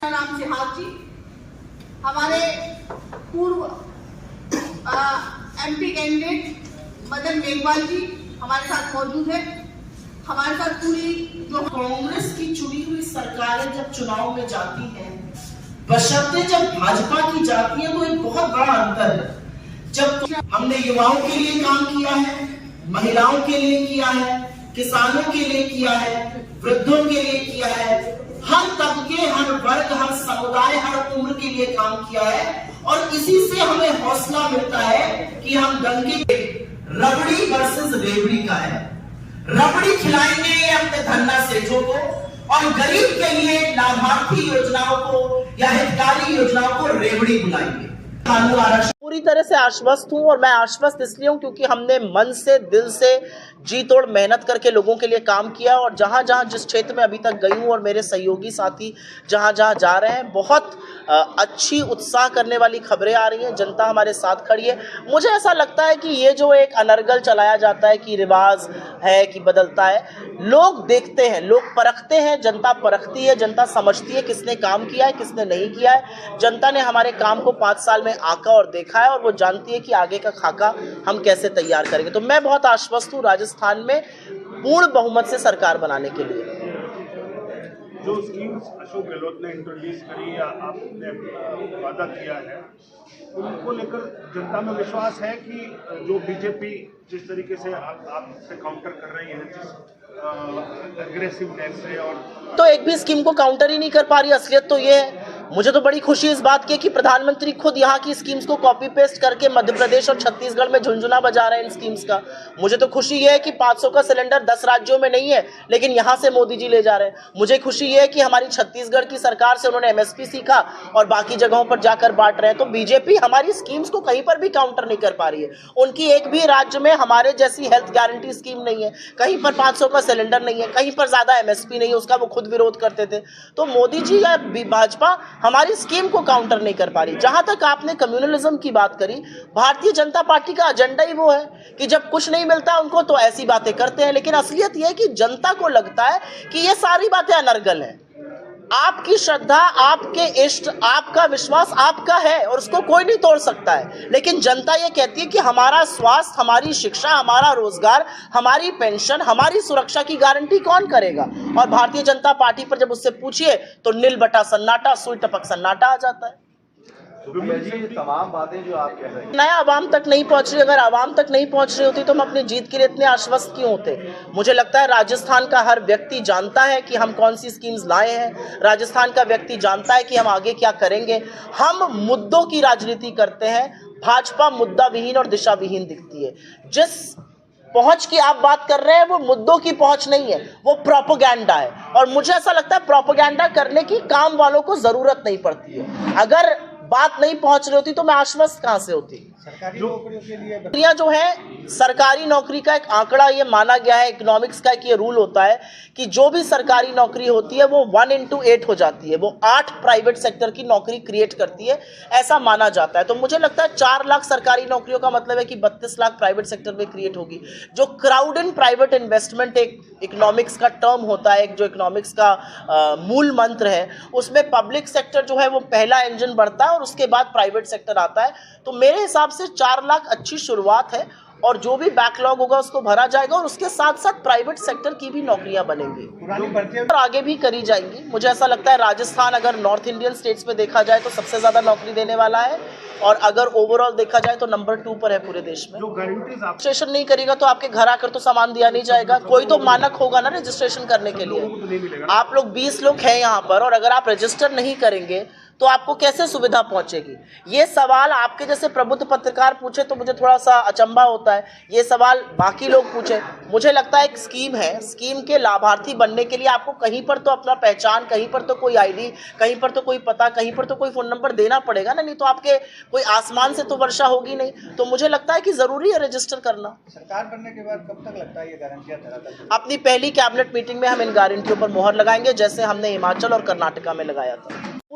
राम सिहाग जी, हमारे पूर्व MP candidate Madan Meghwal जी हमारे साथ मौजूद है। हमारे साथ पूरी जो कांग्रेस की चुनी हुई सरकारें जब चुनाव में जाती हैं, बशर्ते जब भाजपा की जाती है, तो एक बहुत बड़ा अंतर है। जब हमने युवाओं के लिए काम किया है, महिलाओं के लिए किया है, किसानों के लिए किया है, वृद्धों के लिए किया है, हर तबके, हर वर्ग, हर समुदाय, हर उम्र के लिए काम किया है। और इसी से हमें हौसला मिलता है कि हम डंके रबड़ी वर्सेस रेवड़ी का है। रबड़ी खिलाएंगे ये अपने धन्ना सेठों को, और गरीब के लिए लाभार्थी योजनाओं को या हितकारी योजनाओं को रेवड़ी बुलाएंगे। पूरी तरह से आश्वस्त हूं, और मैं आश्वस्त इसलिए हूं क्योंकि हमने मन से, दिल से जी तोड़ मेहनत करके लोगों के लिए काम किया। और जहां जहां जिस क्षेत्र में अभी तक गई हूं और मेरे सहयोगी साथी जहां जहां जा रहे हैं, बहुत अच्छी उत्साह करने वाली खबरें आ रही हैं। जनता हमारे साथ खड़ी है। मुझे ऐसा लगता है कि ये जो एक अनर्गल चलाया जाता है कि रिवाज है कि बदलता है, लोग देखते हैं, लोग परखते हैं, जनता परखती है, जनता समझती है किसने काम किया है, किसने नहीं किया है। जनता ने हमारे काम को 5 साल में आका और देखा है, और वो जानती है कि आगे का खाका हम कैसे तैयार करेंगे। तो मैं बहुत आश्वस्त हूँ राजस्थान में पूर्ण बहुमत से सरकार बनाने के लिए। जो स्कीम्स अशोक गहलोत ने इंट्रोड्यूस करी या आपने वादा किया है, उनको लेकर जनता में विश्वास है कि जो बीजेपी जिस तरीके से आपसे काउंटर कर रही है, जिस एग्रेसिवनेस से, और तो एक भी स्कीम को काउंटर ही नहीं कर पा रही। असलियत तो ये है, मुझे तो बड़ी खुशी इस बात की कि प्रधानमंत्री खुद यहाँ की स्कीम्स को कॉपी पेस्ट करके मध्य प्रदेश और छत्तीसगढ़ में झुंझुना बजा रहे हैं इन स्कीम्स का। मुझे तो खुशी ये है कि 500 का सिलेंडर 10 राज्यों में नहीं है, लेकिन यहाँ से मोदी जी ले जा रहे हैं। मुझे खुशी ये है कि हमारी छत्तीसगढ़ की सरकार से उन्होंने एमएसपी सीखा और बाकी जगहों पर जाकर बांट रहे हैं। तो बीजेपी हमारी स्कीम्स को कहीं पर भी काउंटर नहीं कर पा रही है। उनकी एक भी राज्य में हमारे जैसी हेल्थ गारंटी स्कीम नहीं है, कहीं पर 500 का सिलेंडर नहीं है, कहीं पर ज्यादा एमएसपी नहीं है, उसका वो खुद विरोध करते थे। तो मोदी जी या भाजपा हमारी स्कीम को काउंटर नहीं कर पा रही। जहां तक आपने कम्युनलिज्म की बात करी, भारतीय जनता पार्टी का एजेंडा ही वो है कि जब कुछ नहीं मिलता उनको तो ऐसी बातें करते हैं, लेकिन असलियत यह है कि जनता को लगता है कि ये सारी बातें अनर्गल हैं। आपकी श्रद्धा, आपके इष्ट, आपका विश्वास आपका है और उसको कोई नहीं तोड़ सकता है। लेकिन जनता ये कहती है कि हमारा स्वास्थ्य, हमारी शिक्षा, हमारा रोजगार, हमारी पेंशन, हमारी सुरक्षा की गारंटी कौन करेगा। और भारतीय जनता पार्टी पर जब उससे पूछिए तो नील बटा सन्नाटा, सुई टपक सन्नाटा आ जाता है। तमाम बातें जो आप कह रहे हैं नया आवाम तक नहीं पहुंच रही। अगर आवाम तक नहीं पहुंच रही होती तो हम अपनी जीत के लिए इतने आश्वस्त क्यों होते। मुझे लगता है राजस्थान का हर व्यक्ति जानता है कि हम कौन सी स्कीम्स लाए हैं। राजस्थान का व्यक्ति जानता है कि हम आगे क्या करेंगे। हम मुद्दों की राजनीति करते हैं। भाजपा मुद्दा विहीन और दिशा विहीन दिखती है। जिस पहुंच की आप बात कर रहे हैं वो मुद्दों की पहुंच नहीं है, वो प्रोपेगेंडा है। और मुझे ऐसा लगता है प्रोपेगेंडा करने की काम वालों को जरूरत नहीं पड़ती है। अगर बात नहीं पहुंच रही होती तो मैं आश्वस्त कहां से होती। सरकारी नौकरियों के लिए नौकरियां जो है, सरकारी नौकरी का एक आंकड़ा ये माना गया है, इकोनॉमिक्स का एक ये रूल होता है कि जो भी सरकारी नौकरी होती है वो 1:8 हो जाती है, वो 8 प्राइवेट सेक्टर की नौकरी क्रिएट करती है, ऐसा माना जाता है। तो मुझे लगता है 4 लाख सरकारी नौकरियों का मतलब है कि 32 लाख प्राइवेट सेक्टर में क्रिएट होगी। जो क्राउड इन प्राइवेट इन्वेस्टमेंट एक इकोनॉमिक्स का टर्म होता है, एक जो इकोनॉमिक्स का मूल मंत्र है, उसमें पब्लिक सेक्टर जो है वो पहला इंजन बढ़ता है और उसके बाद प्राइवेट सेक्टर आता है। तो मेरे हिसाब से 4 लाख अच्छी शुरुआत है, और जो भी बैकलॉग होगा उसको भरा जाएगा, और उसके साथ साथ प्राइवेट सेक्टर की भी नौकरियां बनेंगी और आगे भी करी जाएंगी। मुझे ऐसा लगता है राजस्थान अगर नॉर्थ इंडियन स्टेट्स में देखा जाए तो सबसे ज्यादा नौकरी देने वाला है, और अगर ओवरऑल देखा जाए तो नंबर 2 पर है पूरे देश में। जो गारंटीज आप रजिस्ट्रेशन नहीं करेगा तो आपके घर आकर तो सामान दिया नहीं जाएगा। कोई तो मानक होगा ना रजिस्ट्रेशन करने के लिए। आप लोग 20 लोग हैं यहाँ पर, और अगर आप रजिस्टर नहीं करेंगे तो आपको कैसे सुविधा पहुंचेगी। ये सवाल आपके जैसे प्रबुद्ध पत्रकार पूछे तो मुझे थोड़ा सा अचंभा होता है। ये सवाल बाकी लोग पूछे। मुझे लगता है एक स्कीम है, स्कीम के लाभार्थी बनने के लिए आपको कहीं पर तो अपना पहचान, कहीं पर तो कोई आईडी, कहीं पर तो कोई पता, कहीं पर तो कोई फोन नंबर देना पड़ेगा ना, नहीं तो आपके कोई आसमान से तो वर्षा होगी नहीं। तो मुझे लगता है कि जरूरी है रजिस्टर करना। सरकार बनने के बाद कब तक लगता है ये गारंटियां धरातल? अपनी पहली कैबिनेट मीटिंग में हम इन गारंटियों पर मोहर लगाएंगे, जैसे हमने हिमाचल और कर्नाटका में लगाया था।